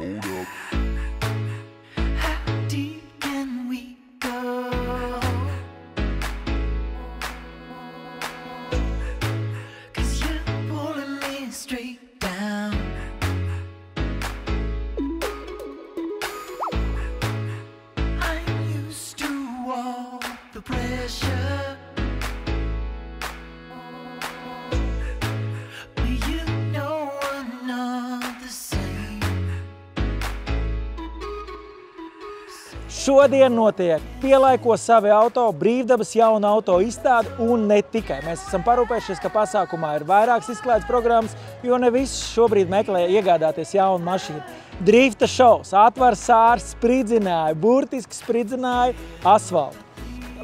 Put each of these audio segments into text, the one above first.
Hold up. How deep can we go? 'Cause you're pulling me straight down. I'm used to all the pressure. But you know I'm not the same. Šodien notiek Pielaiko savi auto, brīvdabas jauna auto izstāde un ne tikai. Mēs esam parūpējušies, ka pasākumā ir vairākas izklaides programmas, jo ne visi šobrīd meklē iegādāties jaunu mašīnu. Drifta šovs, atvar sārs, spridzināja, burtiski spridzināja asfaltu.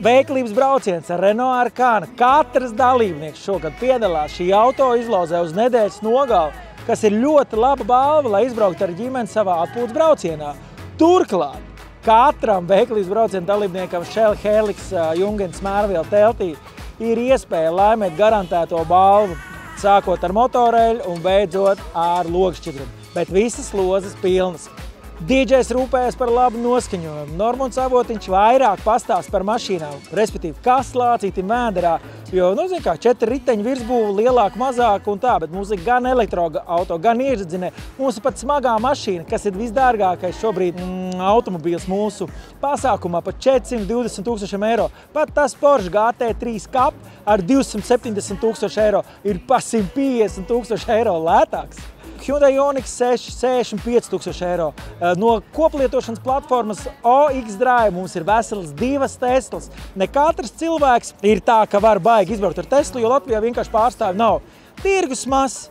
Veiklības brauciens ar Renault Arkana. Katrs dalībnieks šogad piedalās šī auto izlauzē uz nedēļas nogalu, kas ir ļoti laba balva, lai izbrauktu ar ģimeni savā atpūtas braucienā. Turklāt katram veiklības brauciena dalībniekam Shell Helix Jungens Mērviela teltī ir iespēja laimēt garantēto balvu, sākot ar motoreļu un beidzot ar logšķidrumu. Bet visas lozes pilnas. DJs rūpējas par labu noskaņojumu. Normunds Avotiņš vairāk pastāst par mašīnām, respektīvi, kas lācītim vēderā, jo, zin kā, 4 riteņu virsbūvu, lielāk, mazāk un tā, bet mums ir gan elektroauto, gan iešdzinē. Mums ir pat smagā mašīna, kas ir visdārgākais šobrīd automobīls mūsu pasākumā par 420 000 eiro. Pat tas Porsche GT3 Cup ar 270 000 eiro ir pa 150 000 eiro lētāks. Hyundai Ioniq 6 65 000 eiro. No koplietošanas platformas OX Drive mums ir veselas 2 Teslas. Ne katrs cilvēks ir tā, ka var baigi izbraukt ar Teslu, jo Latvijā vienkārši pārstāvi nav. Tirgus mazs.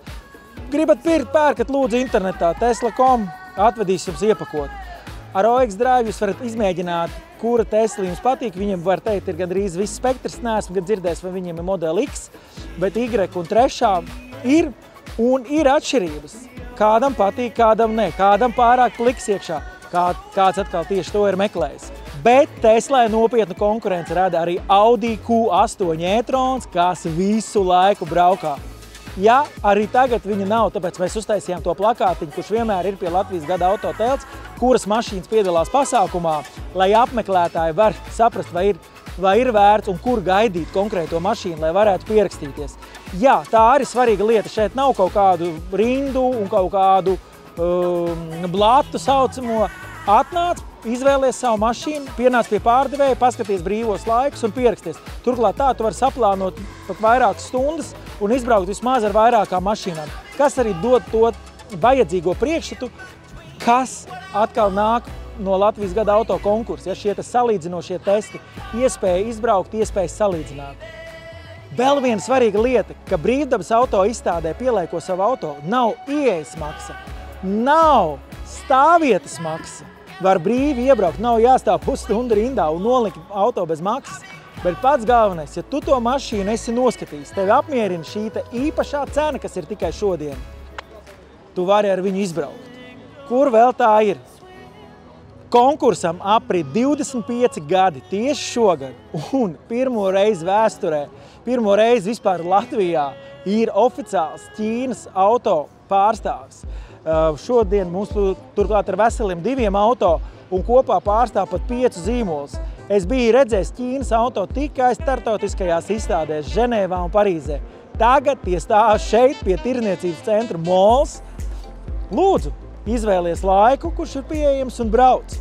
Gribat pirkt, pērkat lūdzu internetā. Tesla.com atvedīs jums iepakot. Ar OX Drive jūs varat izmēģināt, kura Tesla jums patīk. Viņiem, var teikt, ir gandrīz viss spektrs. Neesmu gan dzirdējis, vai viņiem ir Model X, bet Y un 3 ir. Un ir atšķirības. Kādam patīk, kādam ne. Kādam pārāk pliks iekšā. Kāds atkal tieši to ir meklējis. Bet Teslai nopietnu konkurence rada arī Audi Q8 e-trons, kas visu laiku braukā. Ja arī tagad viņa nav, tāpēc mēs uztaisījām to plakātiņu, kurš vienmēr ir pie Latvijas gada auto telts, kuras mašīnas piedalās pasākumā, lai apmeklētāji var saprast, vai ir vērts un kur gaidīt konkrēto mašīnu, lai varētu pierakstīties. Jā, tā arī svarīga lieta. Šeit nav kaut kādu rindu un kaut kādu blatu saucamo. Atnāc, izvēlies savu mašīnu, pienāc pie pārdevēja, paskaties brīvos laikus un pieraksties. Turklāt tā tu vari saplānot pat vairākas stundas un izbraukt vismaz ar vairākām mašīnām, kas arī dod to vajadzīgo priekšstatu, kas atkal nāk no Latvijas gada auto konkursa, ja šie salīdzinošie testi, iespēja izbraukt, iespēja salīdzināt. Vēl viena svarīga lieta, ka brīvdabas auto izstādē Pielaiko savu auto, nav ieejas maksa, nav stāvvietas maksa. Var brīvi iebraukt, nav jāstāv pusstundu rindā un nolikt auto bez maksas. Bet pats galvenais, ja tu to mašīnu esi noskatījis, tevi apmierina šī īpašā cena, kas ir tikai šodien, tu vari ar viņu izbraukt. Kur vēl tā ir? Konkursam aprit 25 gadi tieši šogad, un pirmo reizi vēsturē, pirmo reizi vispār Latvijā ir oficiāls Ķīnas auto pārstāvis. Šodien mums turklāt ar veseliem 2 auto un kopā pārstāv pat 5 zīmolus. Es biju redzējis Ķīnas auto tikai startautiskajās izstādēs Ženēvā un Parīzē. Tagad tie stāv šeit pie tirniecības centra Mols. Lūdzu, izvēlies laiku, kurš ir pieejams un brauc.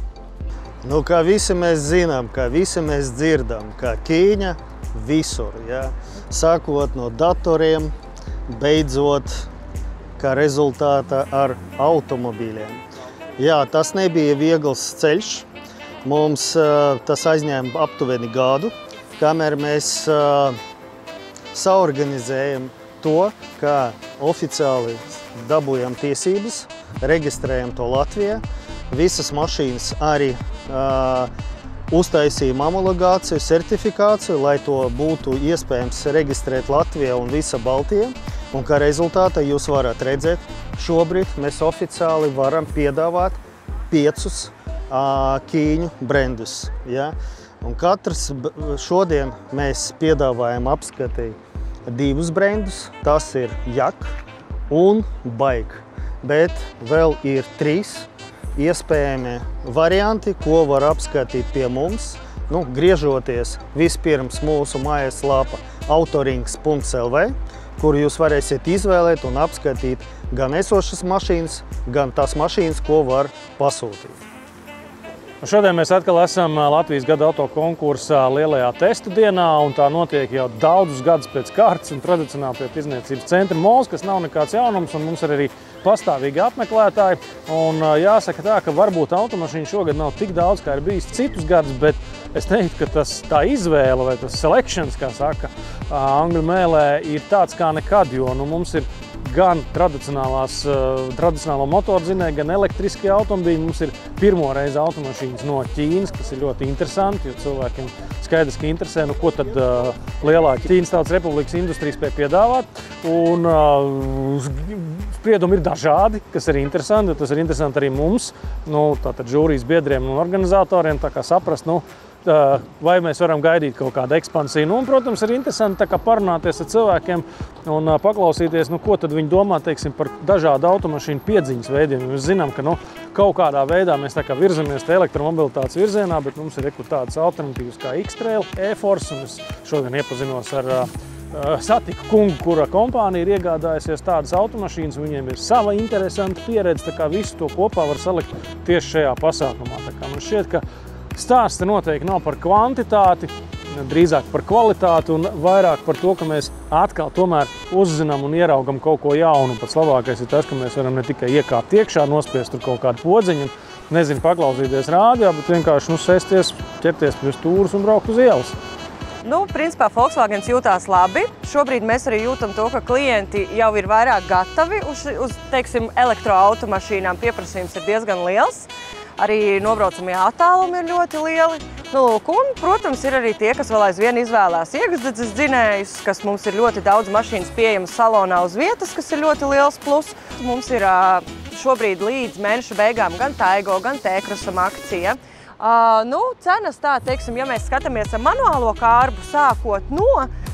Nu, kā visi mēs zinām, kā visi mēs dzirdam, ka Ķīņa visur, ja? Sākot no datoriem, beidzot, kā rezultātā ar automobīļiem. Jā, tas nebija viegls ceļš. Mums tas aizņēma aptuveni gadu, kamēr mēs saorganizējam to, kā oficiāli dabūjam tiesības, reģistrējam to Latvijā. Visas mašīnas arī uztaisījām homologāciju, certifikāciju, lai to būtu iespējams reģistrēt Latvijā un visa Baltija. Un kā rezultātā jūs varat redzēt, šobrīd mēs oficiāli varam piedāvāt 5 ķīņu brendus. Ja? Un katrs šodien mēs piedāvājam apskatīt 2 brendus, tas ir Jak un Bike. Bet vēl ir 3 iespējami varianti, ko var apskatīt pie mums. Griežoties vispirms mūsu mājaslapa autorings.lv, kur jūs varēsiet izvēlēt un apskatīt gan esošas mašīnas, gan tās mašīnas, ko var pasūtīt. Šodien mēs atkal esam Latvijas gada auto konkursā lielajā testu dienā, un tā notiek jau daudzus gadus pēc kārtas un tradicionāli pie tirdzniecības centra Mols, kas nav nekāds jaunums, un mums ir arī pastāvīgi apmeklētāji. Un jāsaka tā, ka varbūt automašīnu šogad nav tik daudz, kā ir bijis citus gadus, bet es teiktu, ka tā izvēle vai tas selections, kā saka angļu mēlē, ir tāds kā nekad, jo mums ir gan tradicionālo motordzinēju, gan elektriskie automobīļi. Mums ir pirmo reizi automašīnas no Ķīnas, kas ir ļoti interesanti, jo cilvēkiem skaidrs, ka interesē, ko tad lielā Ķīnas Tautas Republikas industrija spēj piedāvāt. Un spriedumi ir dažādi, kas ir interesanti, tas ir interesanti arī mums, tātad žūrijas biedriem un organizatoriem, tā kā saprast, vai mēs varam gaidīt kaut kādu ekspansiju. Un, protams, ir interesanti parunāties ar cilvēkiem un paklausīties, ko tad viņi domā, teiksim, par dažādu automašīnu piedziņas veidiem. Mēs zinām, ka kaut kādā veidā mēs virzamies elektromobilitātes virzienā, bet mums ir tādas alternatīvas kā X-Trail, E-Force, un es šodien iepazinos ar satiku kungu, kura kompānija ir iegādājusies tādas automašīnas, viņiem ir sava interesanta pieredze, tā kā visu to kopā var salikt tieši šajā pasākumā. Tā kā man šķiet, ka stāsts noteikti nav par kvantitāti, drīzāk par kvalitāti un vairāk par to, ka mēs atkal tomēr uzzinām un ieraugam kaut ko jaunu. Pats labākais ir tas, ka mēs varam ne tikai iekāpt iekšā, nospiest tur kaut kādu podziņu, paklausīties rādio, bet vienkārši sēsties, ķerties pie stūras un braukt uz ielas. Principā Volkswagens jūtās labi. Šobrīd mēs arī jūtam to, ka klienti jau ir vairāk gatavi uz teiksim, elektroautomašīnām. Pieprasījums ir diezgan liels. Arī nobraucamie attālumi ir ļoti lieli. Un, protams, ir arī tie, kas vēl aizvien izvēlās iekšdedzes dzinējus, kas mums ir ļoti daudz mašīnas pieejamas salonā uz vietas, kas ir ļoti liels plus. Mums ir šobrīd līdz mēneša beigām gan Taigo, gan T-Crossam akcija. Cenas tā, teiksim, ja mēs skatāmies ar manuālo kārbu sākot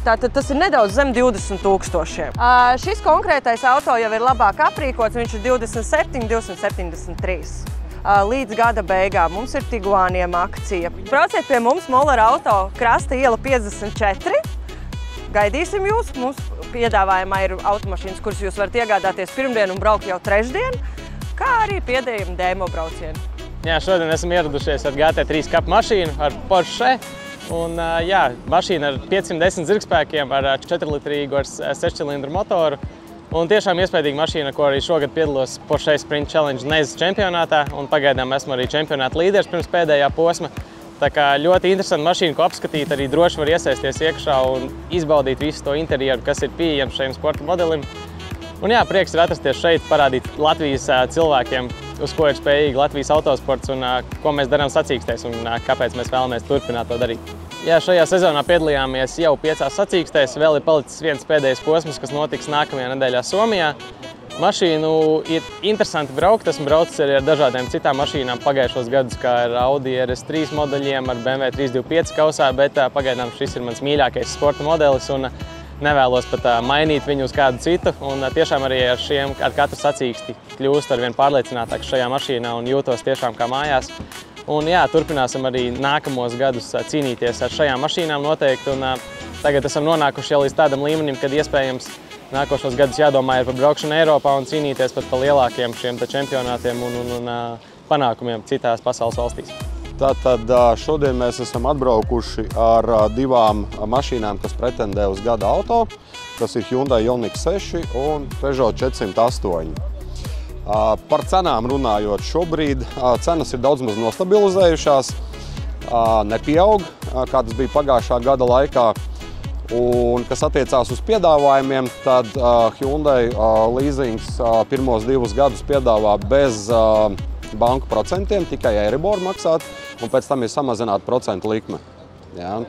tātad tas ir nedaudz zem 20 000. Šis konkrētais auto jau ir labāk aprīkots, viņš ir 27 273. Līdz gada beigām mums ir Tiguaniem akcija. Brauciet pie mums Moller Auto, Krasta iela 54. Gaidīsim jūs. Mums piedāvājumā ir automašīnas, kuras jūs varat iegādāties pirmdien un braukt jau trešdien, kā arī piedējumi demo braucieni. Jā, šodien esam ieradušies ar GT3 kapu mašīnu, ar Porsche. Un, mašīna ar 510 zirgspēkiem, ar 4-litrīgu 6-cilindru motoru. Un tiešām iespējīga mašīna, ko arī šogad piedalos Porsche Sprint Challenge Neizes čempionātā. Un pagaidām esmu arī čempionāta līderis pirms pēdējā posma. Tā kā ļoti interesanta mašīna, ko apskatīt, arī droši var iesaisties iekšā un izbaudīt visu to interjeru, kas ir pieejams šajam sporta modelim. Un prieks ir atrasties šeit, parādīt Latvijas cilvēkiem, uz ko ir spējīgi Latvijas autosports un ko mēs darām sacīkstēs un kāpēc mēs vēlamies turpināt to darīt. Šajā sezonā piedalījāmies jau 5 sacīkstēs, vēl ir palicis viens pēdējais posms, kas notiks nākamajā nedēļā Somijā. Mašīnu ir interesanti braukt, esmu braucis arī ar dažādiem citām mašīnām pagājušos gadus, kā ar Audi RS3 modeļiem, ar BMW 325 kausā, bet pagaidām šis ir mans mīļākais sporta modelis un nevēlos pat mainīt viņu uz kādu citu. Un tiešām arī ar katru sacīksti kļūst arvien pārliecinātāks šajā mašīnā un jūtos tiešām kā mājās. Un turpināsim arī nākamos gadus cīnīties ar šajām mašīnām noteikti. Un tagad esam nonākuši jau līdz tādam līmenim, kad iespējams nākošos gadus jādomā ir par braukšanu Eiropā un cīnīties pat par lielākiem šiem čempionātiem un panākumiem citās pasaules valstīs. Tātad šodien mēs esam atbraukuši ar 2 mašīnām, kas pretendē uz gada auto. Tas ir Hyundai Ioniq 6 un Peugeot 408. Par cenām runājot, šobrīd cenas ir daudz maz nostabilizējušās, nepieaug, kā tas bija pagājušā gada laikā. Un, kas attiecās uz piedāvājumiem, tad Hyundai leasings pirmos 2 gadus piedāvā bez banku procentiem, tikai Eiribor maksāt, un pēc tam ir samazināta procentu likme.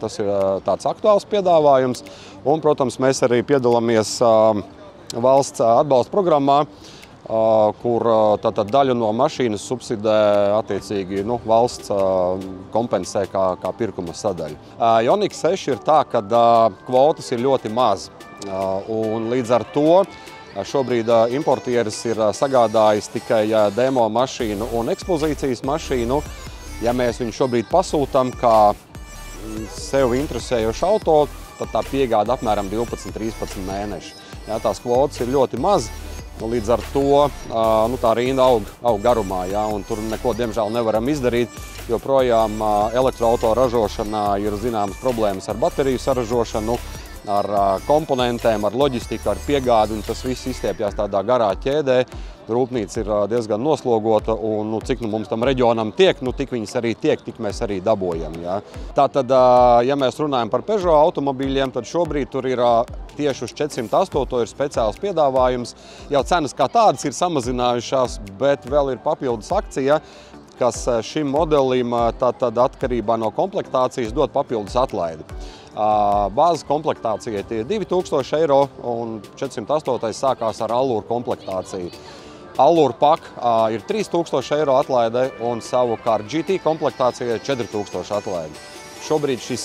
Tas ir tāds aktuāls piedāvājums. Un, protams, mēs arī piedalāmies valsts atbalsta programmā, kur daļu no mašīnas subsidē attiecīgi valsts kompensē kā pirkuma sadaļu. Ioniq 6 ir tā, ka kvotas ir ļoti maz, un līdz ar to Šobrīd importieris ir sagādājis tikai demo mašīnu un ekspozīcijas mašīnu. Ja mēs viņu šobrīd pasūtam kā sev interesējošu auto, tad tā piegāda apmēram 12–13 mēneši. Jā, tās kvotas ir ļoti maz, līdz ar to tā rinda aug garumā, jā, un tur neko, diemžēl, nevaram izdarīt, jo projām elektroauto ražošanā ir zināmas problēmas ar bateriju saražošanu, ar komponentēm, ar loģistiku, ar piegādi, un tas viss izstiepjas tādā garā ķēdē. Rūpnīca ir diezgan noslogota, un cik mums tam reģionam tiek, tik viņas arī tiek, tik mēs arī dabojam. Ja. Tātad, ja mēs runājam par Peugeot automobīļiem, tad šobrīd tur ir tieši uz 408 ir speciāls piedāvājums. Jau cenas kā tādas ir samazinājušās, bet vēl ir papildus akcija, kas šim modelim tātad atkarībā no komplektācijas dod papildus atlaidi. Bāzes komplektācijai tie ir 2000 eiro, un 408 sākās ar Allure komplektāciju. Allure Pak ir 3000 eiro atlaide, un savukārt GT komplektācijai 4000 atlaide. Šobrīd šis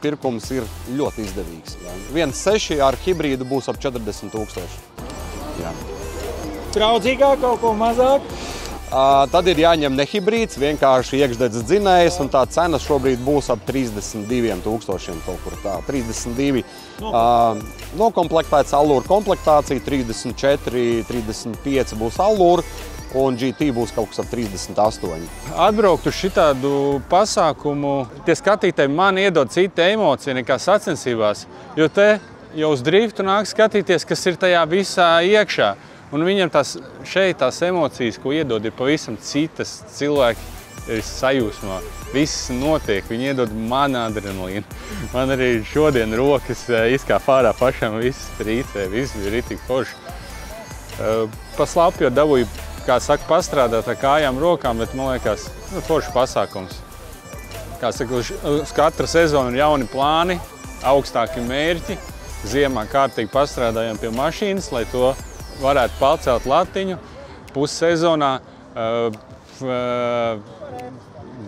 pirkums ir ļoti izdevīgs. 1.6 ar hibrīdu būs ap 40 000. Draudzīgāk, kaut ko mazāk? Tad ir jāņem nehibrīds, vienkārši iekšdedzes dzinējs, un tā cena šobrīd būs ap 32 000 kaut kur tā. 32 nokomplektēts Allure komplektācija, 34, 35 būs Allure, un GT būs kaut kas ap 38. Atbraukt uz šitādu pasākumu, tie skatītāji man iedod cita emocija nekā sacensībās, jo te jau uz driftu nāk skatīties, kas ir tajā visā iekšā. Un viņam šeit tās emocijas, ko iedod, ir pavisam citas. Cilvēki ir sajūsmā. Viss notiek, viņi iedod man adrenalīnu. Man arī šodien rokas izkāp ārā pašam, viss trīcē, viss bija ritīgi forši. Pa slapju dabūju, kā saka, pastrādāt ar kājām, rokām, bet man liekas, forši pasākums. Kā saka, uz katra sezona ir jauni plāni, augstāki mērķi. Ziemā kārtīgi pastrādājam pie mašīnas, lai to varētu pacelt latiņu. Pussezonā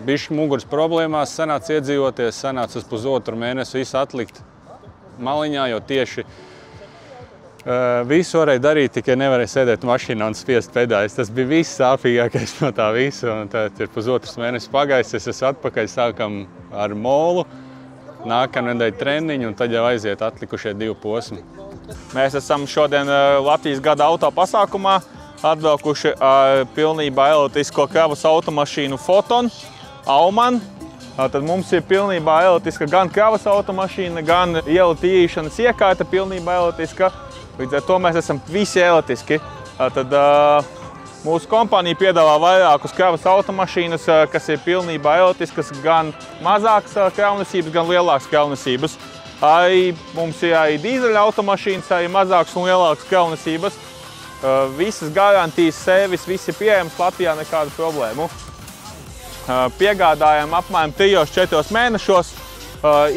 bišķi muguras problēmās sanāca iedzīvoties, sanāca uz pusotru mēnesi visu atlikt maliņā, jo tieši visu varēja darīt, tikai nevarēja sēdēt mašīnā un spiest pedāļus. Tas bija viss sāpīgākais no tā visu, un tad ir pusotrs mēnesis pagājis, es esmu atpakaļ, sākam ar molu, nākamā nedēļa treniņu, un tad jau aiziet atlikušie 2 posmi. Mēs esam šodien Latvijas gada auto pasākumā atbraukuši pilnībā elektrisko kravas automašīnu Foton, Auman. Tad mums ir pilnībā elektriska gan kravas automašīna, gan ielu tīrīšanas iekārta pilnībā elektriska. Līdz ar to mēs esam visi elektriski. Tad mūsu kompānija piedāvā vairākus kravas automašīnas, kas ir pilnībā elektriskas, gan mazākas kravnesības, gan lielākas kravnesības. Mums ir arī dīzeļa automašīnas, arī mazākas un lielākas kravnesības. Visas garantijas, servis, viss ir pieejams Latvijā, nekādu problēmu. Piegādājam apmēram 3–4 mēnešos.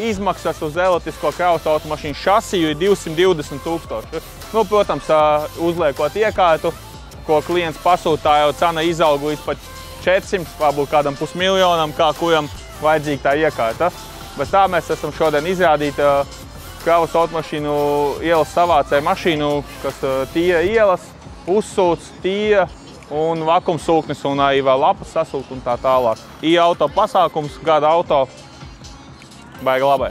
Izmaksas uz elektrisko kravas automašīnu šasiju ir 220 000. Protams, uzliekot iekārtu, ko klients pasūtā, jau cena izaug līdz pat 400, varbūt kādam pusmiljonam, kā kuram vajadzīga tā iekārta. Bet tā mēs esam šodien izrādīt kravas automašīnu ielas savācēju mašīnu, kas tīra ielas, uzsūc, tīra un vakumsūknis un arī vēl lapas sasūkt un tā tālāk. I-auto pasākums, gada auto, baigi labai.